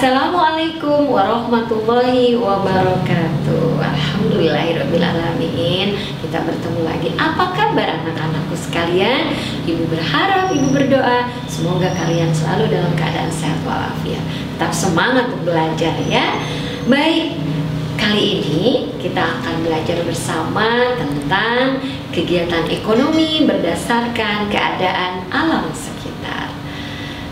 Assalamualaikum warahmatullahi wabarakatuh. Alhamdulillahirrabbilalamin. Kita bertemu lagi. Apa kabar anak-anakku sekalian? Ibu berharap, ibu berdoa semoga kalian selalu dalam keadaan sehat walafiat. Tetap semangat untuk belajar ya. Baik, kali ini kita akan belajar bersama tentang kegiatan ekonomi berdasarkan keadaan alam sekitar.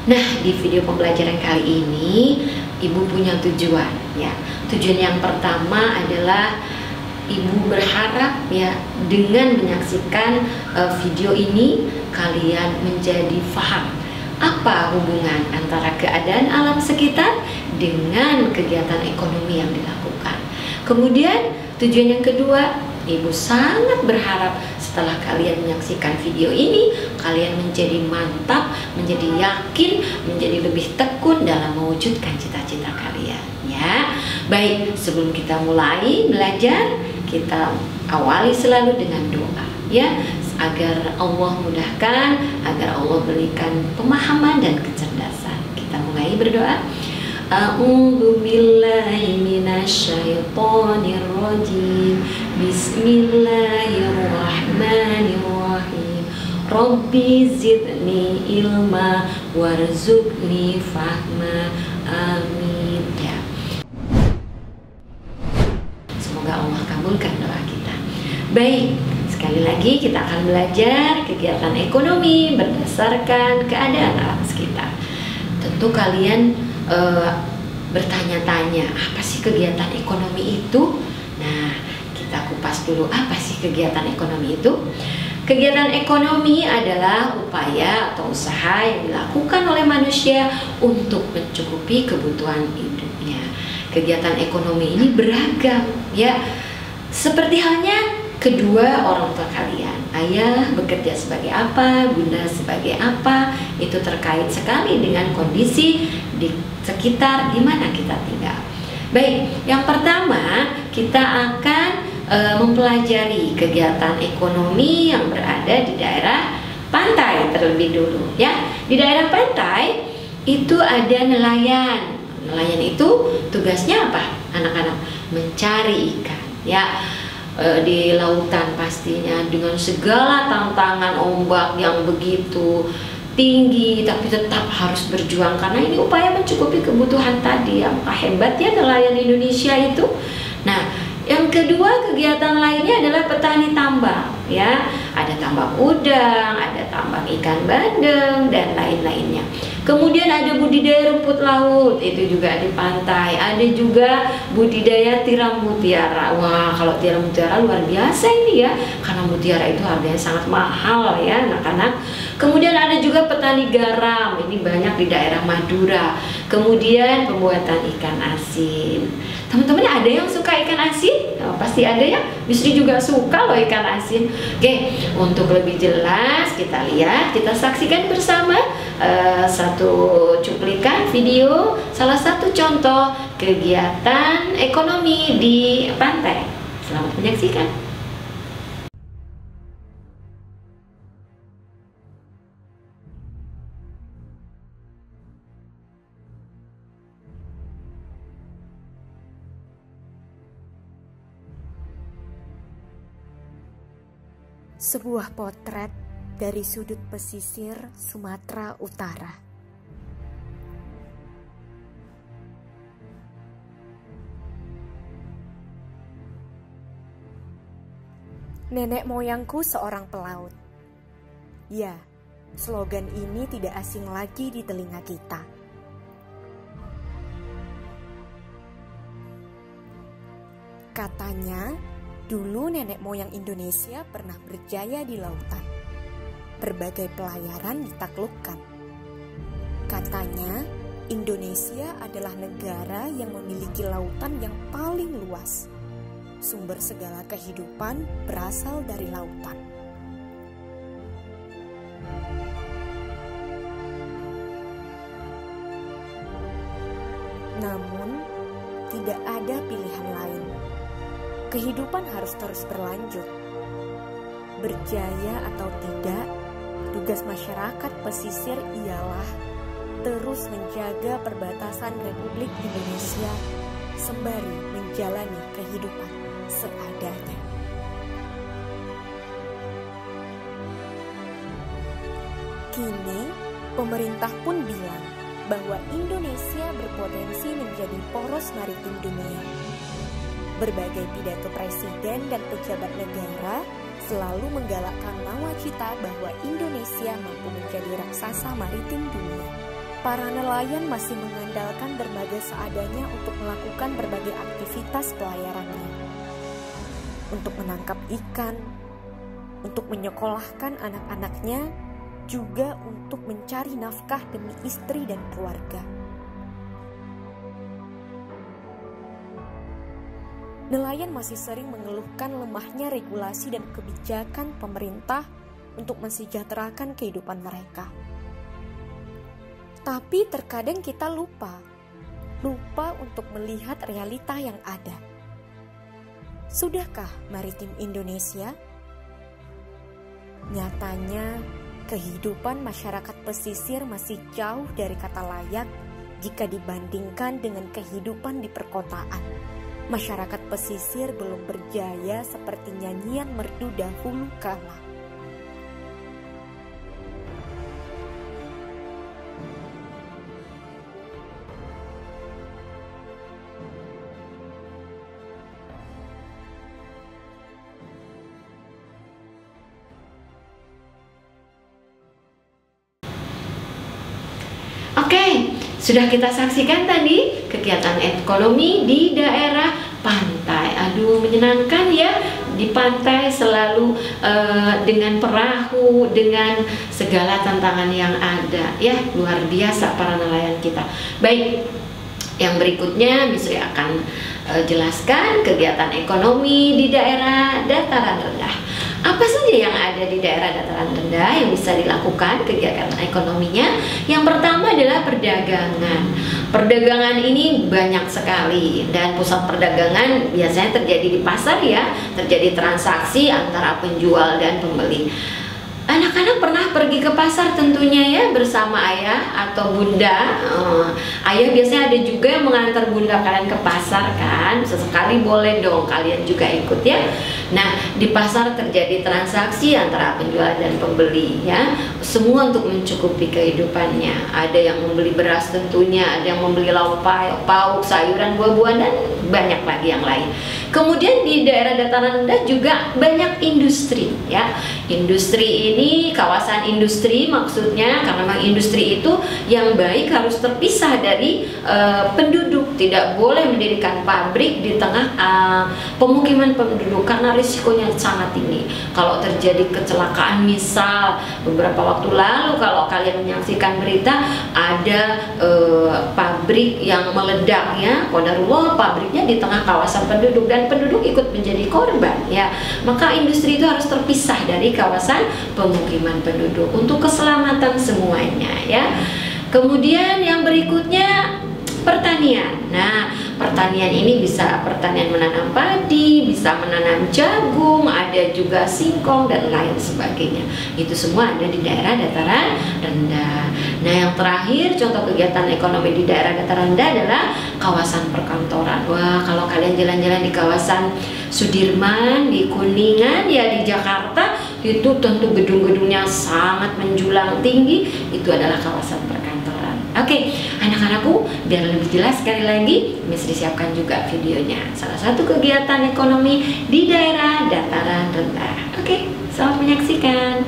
Nah, di video pembelajaran kali ini Ibu punya tujuan ya. Tujuan yang pertama adalah Ibu berharap ya, dengan menyaksikan video ini kalian menjadi paham apa hubungan antara keadaan alam sekitar dengan kegiatan ekonomi yang dilakukan. Kemudian tujuan yang kedua, Ibu sangat berharap setelah kalian menyaksikan video ini, kalian menjadi mantap, menjadi yakin, menjadi lebih tekun dalam mewujudkan cita-cita kalian ya. Baik, sebelum kita mulai belajar, kita awali selalu dengan doa ya, agar Allah mudahkan, agar Allah berikan pemahaman dan kecerdasan. Kita mulai berdoa. A'udzu billahi minasyaitonir rajim. Bismillahirrahmanirrahim. Rabbi zidni ilma warzuqni fahma. Amin ya. Semoga Allah kabulkan doa kita. Baik, sekali lagi kita akan belajar kegiatan ekonomi berdasarkan keadaan alam sekitar. Tentu kalian bertanya-tanya, apa sih kegiatan ekonomi itu? Nah, kita kupas dulu, apa sih kegiatan ekonomi itu? Kegiatan ekonomi adalah upaya atau usaha yang dilakukan oleh manusia untuk mencukupi kebutuhan hidupnya. Kegiatan ekonomi ini beragam ya, seperti halnya kedua orang tua kalian. Ayah bekerja sebagai apa, bunda sebagai apa, itu terkait sekali dengan kondisi di sekitar di mana kita tinggal. Baik, yang pertama kita akan mempelajari kegiatan ekonomi yang berada di daerah pantai terlebih dulu ya. Di daerah pantai itu ada nelayan. Nelayan itu tugasnya apa? Anak-anak mencari ikan ya. Di lautan pastinya dengan segala tantangan ombak yang begitu tinggi, tapi tetap harus berjuang karena ini upaya mencukupi kebutuhan tadi. Apakah hebat ya nelayan Indonesia itu? Nah, yang kedua kegiatan lainnya adalah petani tambang ya. Ada tambang udang, ada tambang ikan bandeng dan lain-lainnya. Kemudian ada budidaya rumput laut, itu juga di pantai. Ada juga budidaya tiram mutiara. Wah, kalau tiram mutiara luar biasa ini ya, karena mutiara itu harganya sangat mahal ya anak-anak. Kemudian ada juga petani garam, ini banyak di daerah Madura. Kemudian pembuatan ikan asin. Teman-teman ada yang suka ikan asin? Oh, pasti ada ya. Bisri juga suka loh ikan asin. Oke, untuk lebih jelas kita lihat, kita saksikan bersama satu cuplikan video salah satu contoh kegiatan ekonomi di pantai. Selamat menyaksikan. Sebuah potret dari sudut pesisir Sumatera Utara. Nenek moyangku seorang pelaut. Ya, slogan ini tidak asing lagi di telinga kita. Katanya, dulu nenek moyang Indonesia pernah berjaya di lautan. Berbagai pelayaran ditaklukkan. Katanya, Indonesia adalah negara yang memiliki lautan yang paling luas. Sumber segala kehidupan berasal dari lautan. Namun, tidak ada pilihan lain. Kehidupan harus terus berlanjut. Berjaya atau tidak, tugas masyarakat pesisir ialah terus menjaga perbatasan Republik Indonesia sembari menjalani kehidupan seadanya. Kini, pemerintah pun bilang bahwa Indonesia berpotensi menjadi poros maritim dunia. Berbagai pidato presiden dan pejabat negara selalu menggalakkan nawacita bahwa Indonesia mampu menjadi raksasa maritim dunia. Para nelayan masih mengandalkan dermaga seadanya untuk melakukan berbagai aktivitas pelayarannya. Untuk menangkap ikan, untuk menyekolahkan anak-anaknya, juga untuk mencari nafkah demi istri dan keluarga. Nelayan masih sering mengeluhkan lemahnya regulasi dan kebijakan pemerintah untuk mensejahterakan kehidupan mereka. Tapi terkadang kita lupa untuk melihat realita yang ada. Sudahkah maritim Indonesia? Nyatanya, kehidupan masyarakat pesisir masih jauh dari kata layak jika dibandingkan dengan kehidupan di perkotaan. Masyarakat pesisir belum berjaya seperti nyanyian merdu dahulu kala. Oke, sudah kita saksikan tadi kegiatan ekonomi di daerah pantai. Aduh, menyenangkan ya, di pantai selalu dengan perahu, dengan segala tantangan yang ada. Ya, luar biasa para nelayan kita. Baik, yang berikutnya Miss Ri akan jelaskan kegiatan ekonomi di daerah dataran rendah. Apa saja yang ada di daerah dataran rendah yang bisa dilakukan kegiatan ekonominya? Yang pertama adalah perdagangan. Perdagangan ini banyak sekali, dan pusat perdagangan biasanya terjadi di pasar ya, terjadi transaksi antara penjual dan pembeli. Anak-anak pernah pergi ke pasar tentunya ya, bersama ayah atau bunda. Ayah biasanya ada juga yang mengantar bunda kalian ke pasar kan. Sesekali boleh dong kalian juga ikut ya. Nah, di pasar terjadi transaksi antara penjual dan pembeli ya. Semua untuk mencukupi kehidupannya. Ada yang membeli beras tentunya, ada yang membeli lauk pauk, sayuran, buah-buahan, dan banyak lagi yang lain. Kemudian di daerah dataran rendah juga banyak industri ya. Industri ini kawasan industri maksudnya, karena memang industri itu yang baik harus terpisah dari penduduk. Tidak boleh mendirikan pabrik di tengah pemukiman penduduk karena risikonya sangat tinggi. Kalau terjadi kecelakaan, misal beberapa waktu lalu kalau kalian menyaksikan berita ada pabrik yang meledak ya, qadarullah, pabriknya di tengah kawasan penduduk dan penduduk ikut menjadi korban ya. Maka industri itu harus terpisah dari kawasan pemukiman penduduk untuk keselamatan semuanya ya. Kemudian yang berikutnya pertanian. Nah, pertanian ini bisa pertanian menanam padi, bisa menanam jagung, ada juga singkong dan lain sebagainya. Itu semua ada di daerah dataran rendah. Nah, yang terakhir contoh kegiatan ekonomi di daerah dataran rendah adalah kawasan perkantoran. Wah, kalau kalian jalan-jalan di kawasan Sudirman, di Kuningan ya, di Jakarta, itu tentu gedung-gedungnya sangat menjulang tinggi. Itu adalah kawasan perkantoran. Oke, anak-anakku, biar lebih jelas sekali lagi, Miss disiapkan juga videonya. Salah satu kegiatan ekonomi di daerah dataran rendah. Oke, selamat menyaksikan.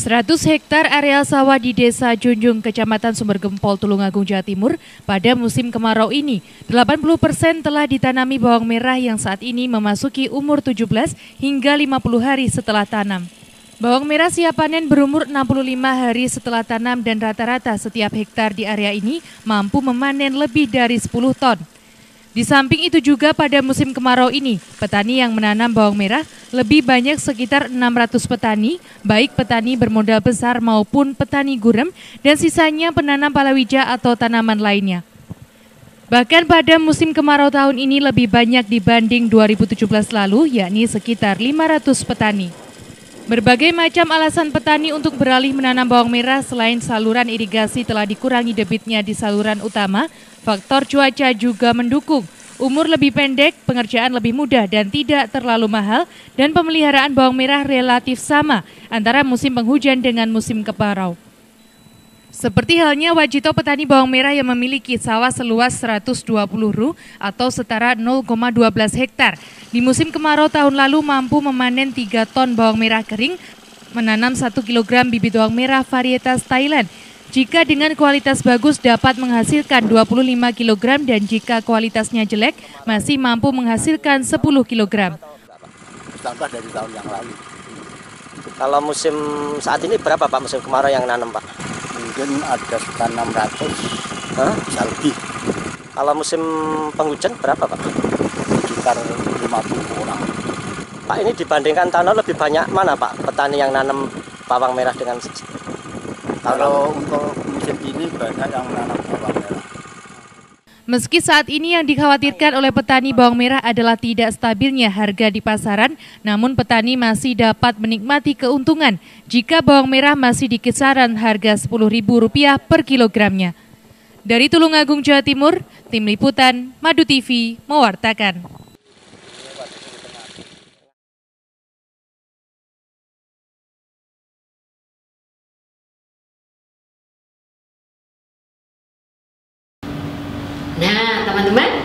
Seratus hektar areal sawah di Desa Junjung, Kecamatan Sumbergempol, Tulungagung, Jawa Timur pada musim kemarau ini. 80% telah ditanami bawang merah yang saat ini memasuki umur 17 hingga 50 hari setelah tanam. Bawang merah siap panen berumur 65 hari setelah tanam dan rata-rata setiap hektar di area ini mampu memanen lebih dari 10 ton. Di samping itu juga pada musim kemarau ini, petani yang menanam bawang merah lebih banyak sekitar 600 petani, baik petani bermodal besar maupun petani gurem, dan sisanya penanam palawija atau tanaman lainnya. Bahkan pada musim kemarau tahun ini lebih banyak dibanding 2017 lalu, yakni sekitar 500 petani. Berbagai macam alasan petani untuk beralih menanam bawang merah selain saluran irigasi telah dikurangi debitnya di saluran utama, faktor cuaca juga mendukung. Umur lebih pendek, pengerjaan lebih mudah dan tidak terlalu mahal, dan pemeliharaan bawang merah relatif sama antara musim penghujan dengan musim kemarau. Seperti halnya Wajito, petani bawang merah yang memiliki sawah seluas 120 ru atau setara 0,12 hektar. Di musim kemarau tahun lalu mampu memanen 3 ton bawang merah kering, menanam 1 kg bibit bawang merah varietas Thailand. Jika dengan kualitas bagus dapat menghasilkan 25 kg dan jika kualitasnya jelek masih mampu menghasilkan 10 kg. Tambah dari tahun yang lalu. Kalau musim saat ini berapa Pak musim kemarau yang nanam Pak? Mungkin ada sekitar 600, bisa lebih. Kalau musim penghujan berapa Pak? Sekitar 50 orang. Pak, ini dibandingkan tahun lalu lebih banyak mana Pak petani yang nanam bawang merah dengan tahun lalu? Kalau untuk musim ini banyak yang menanam bawang merah. Meski saat ini yang dikhawatirkan oleh petani bawang merah adalah tidak stabilnya harga di pasaran, namun petani masih dapat menikmati keuntungan jika bawang merah masih di kisaran harga Rp10.000 per kilogramnya. Dari Tulungagung, Jawa Timur, Tim Liputan, Madu TV, mewartakan. Nah, teman-teman,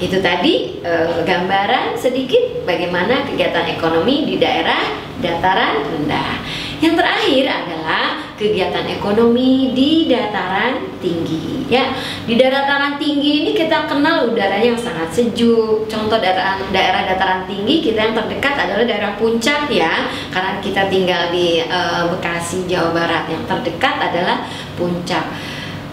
itu tadi gambaran sedikit bagaimana kegiatan ekonomi di daerah dataran rendah. Yang terakhir adalah kegiatan ekonomi di dataran tinggi. Ya, di dataran tinggi ini kita kenal udaranya yang sangat sejuk. Contoh daerah dataran tinggi kita yang terdekat adalah daerah Puncak ya, karena kita tinggal di Bekasi, Jawa Barat. Yang terdekat adalah Puncak.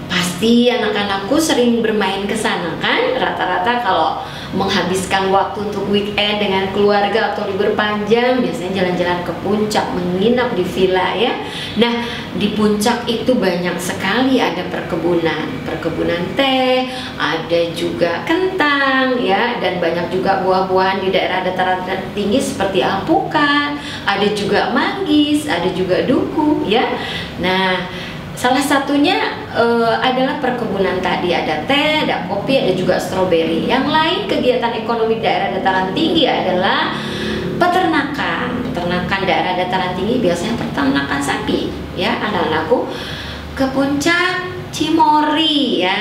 Pasti anak-anakku sering bermain ke sana kan? Rata-rata kalau menghabiskan waktu untuk weekend dengan keluarga atau libur panjang biasanya jalan-jalan ke Puncak, menginap di villa ya. Nah, di Puncak itu banyak sekali ada perkebunan teh, ada juga kentang ya, dan banyak juga buah-buahan di daerah dataran tinggi seperti alpukat, ada juga manggis, ada juga duku ya. Nah, salah satunya adalah perkebunan tadi, ada teh, ada kopi, ada juga stroberi. Yang lain kegiatan ekonomi daerah dataran tinggi adalah peternakan. Peternakan daerah dataran tinggi biasanya peternakan sapi, ya anak-anakku. Ke Puncak Cimory, ya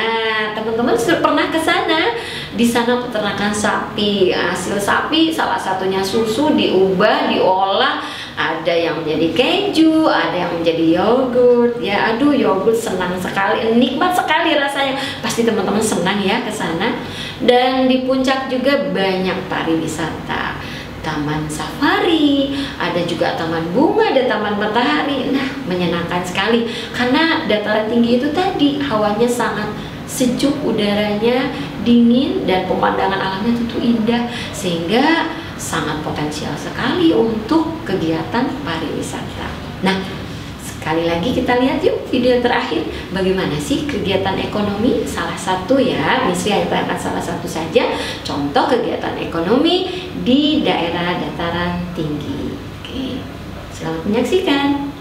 teman-teman sudah pernah ke sana. Di sana peternakan sapi, hasil sapi salah satunya susu diubah, diolah. Ada yang menjadi keju, ada yang menjadi yogurt. Ya, aduh, yogurt senang sekali, nikmat sekali rasanya. Pasti teman-teman senang ya ke sana. Dan di Puncak juga banyak pariwisata. Taman safari, ada juga taman bunga, ada taman matahari. Nah, menyenangkan sekali karena dataran tinggi itu tadi hawanya sangat sejuk, udaranya dingin dan pemandangan alamnya tentu indah sehingga sangat potensial sekali untuk kegiatan pariwisata. Nah, sekali lagi kita lihat yuk video terakhir bagaimana sih kegiatan ekonomi. Salah satu ya, Miss Ria akan salah satu saja contoh kegiatan ekonomi di daerah dataran tinggi. Oke, selamat menyaksikan.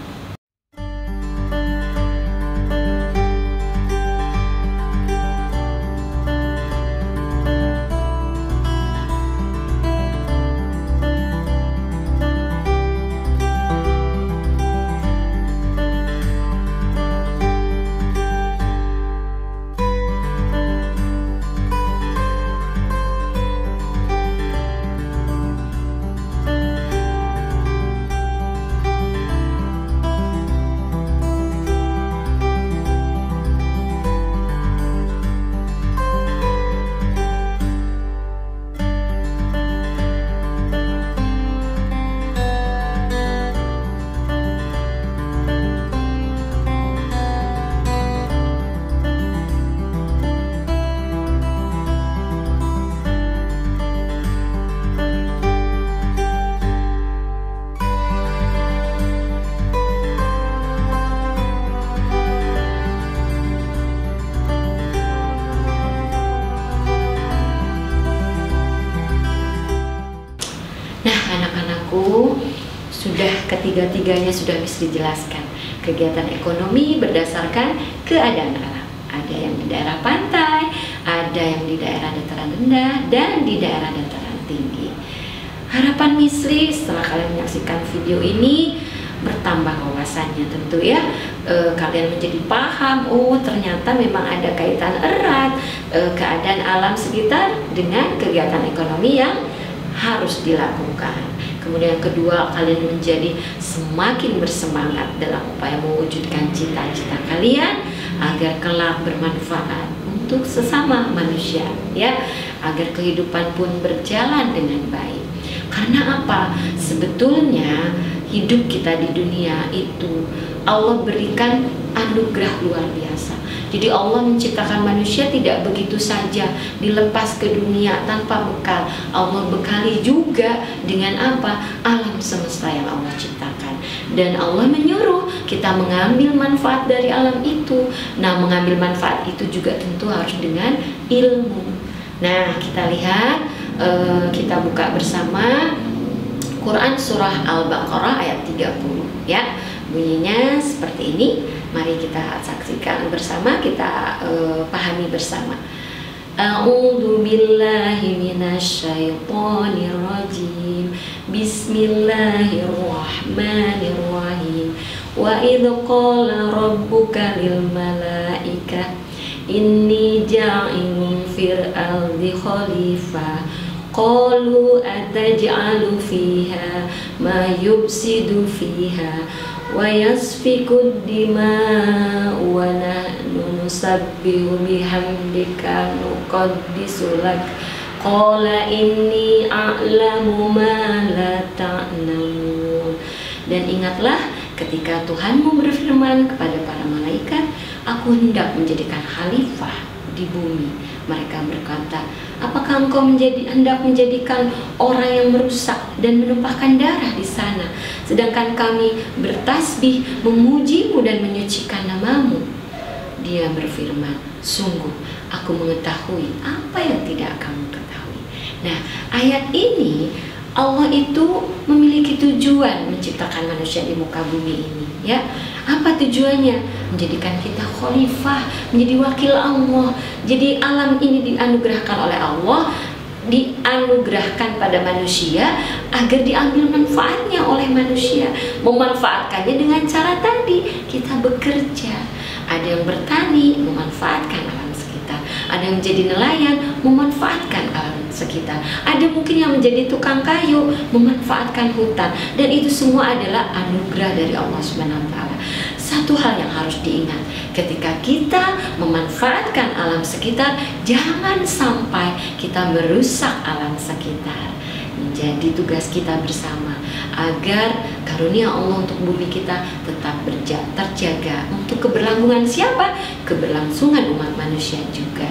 sudah ketiga-tiganya sudah bisa dijelaskan. Kegiatan ekonomi berdasarkan keadaan alam. Ada yang di daerah pantai, ada yang di daerah dataran rendah, dan di daerah dataran tinggi. Harapan Misri setelah kalian menyaksikan video ini bertambah wawasannya tentu ya, kalian menjadi paham, oh ternyata memang ada kaitan erat keadaan alam sekitar dengan kegiatan ekonomi yang harus dilakukan. Kemudian yang kedua, kalian menjadi semakin bersemangat dalam upaya mewujudkan cita-cita kalian agar kelak bermanfaat untuk sesama manusia ya, agar kehidupan pun berjalan dengan baik. Karena apa? Sebetulnya hidup kita di dunia itu Allah berikan anugerah luar biasa. Jadi Allah menciptakan manusia tidak begitu saja dilepas ke dunia tanpa bekal. Allah bekali juga dengan apa? Alam semesta yang Allah ciptakan. Dan Allah menyuruh kita mengambil manfaat dari alam itu. Nah, mengambil manfaat itu juga tentu harus dengan ilmu. Nah, kita lihat, kita buka bersama Quran surah Al-Baqarah ayat 30 ya. Bunyinya seperti ini. Mari kita saksikan bersama, kita pahami bersama. A'udzu billahi minasyaitonir rajim. Bismillahirrahmanirrahim. Wa idz qala rabbuka lil malaikah inni ja'ilun fil ardi khalifah. Qalu ataj'alu fiha ma yufsidu fiha wa yasfiku dima wa nahnu nusabbihu bihamdika nuqaddisu lak. Qala inni a'lamu ma la ta'lamun. Dan ingatlah ketika Tuhanmu berfirman kepada para malaikat, aku hendak menjadikan khalifah di bumi. Mereka berkata, apakah engkau hendak menjadikan orang yang merusak dan menumpahkan darah di sana, sedangkan kami bertasbih, memujimu dan menyucikan namamu? Dia berfirman, sungguh aku mengetahui apa yang tidak kamu ketahui. Nah, ayat ini Allah itu memiliki tujuan menciptakan manusia di muka bumi ini ya. Apa tujuannya? Menjadikan kita khalifah, menjadi wakil Allah. Jadi alam ini dianugerahkan oleh Allah, dianugerahkan pada manusia agar diambil manfaatnya oleh manusia. Memanfaatkannya dengan cara tadi, kita bekerja. Ada yang bertani, memanfaatkan alam sekitar. Ada yang menjadi nelayan, memanfaatkan alam sekitar. Ada mungkin yang menjadi tukang kayu, memanfaatkan hutan. Dan itu semua adalah anugerah dari Allah SWT. Satu hal yang harus diingat, ketika kita memanfaatkan alam sekitar, jangan sampai kita merusak alam sekitar. Menjadi tugas kita bersama agar karunia Allah untuk bumi kita tetap terjaga. Untuk keberlangsungan siapa? Keberlangsungan umat manusia juga.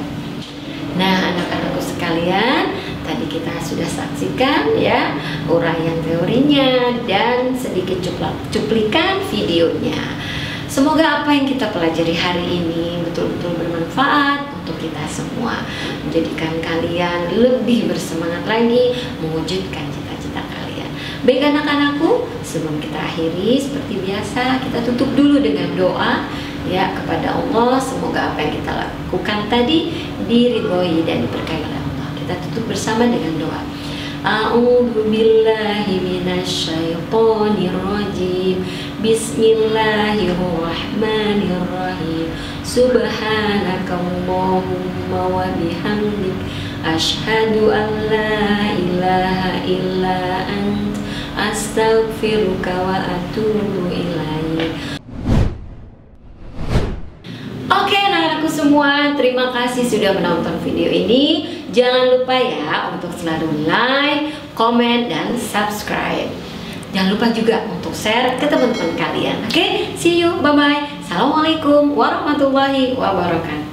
Nah, anak-anakku sekalian, tadi kita sudah saksikan ya uraian teorinya dan sedikit cuplikan videonya. Semoga apa yang kita pelajari hari ini betul-betul bermanfaat untuk kita semua, menjadikan kalian lebih bersemangat lagi mewujudkan cita-cita kalian. Baik anak-anakku, sebelum kita akhiri seperti biasa, kita tutup dulu dengan doa ya kepada Allah. Semoga apa yang kita lakukan tadi diridhoi dan diberkahi oleh Allah. Kita tutup bersama dengan doa. A'udzu billahi minasyaitonir rajim. Bismillahirrahmanirrahim. Subhanakallahumma wa bihamdik asyhadu an la ilaha illa ant astaghfiruka wa atubu ilaik. Oke anak-anakku semua, terima kasih sudah menonton video ini. Jangan lupa ya untuk selalu like, komen, dan subscribe. Jangan lupa juga untuk share ke teman-teman kalian. Oke, see you, bye-bye. Assalamualaikum warahmatullahi wabarakatuh.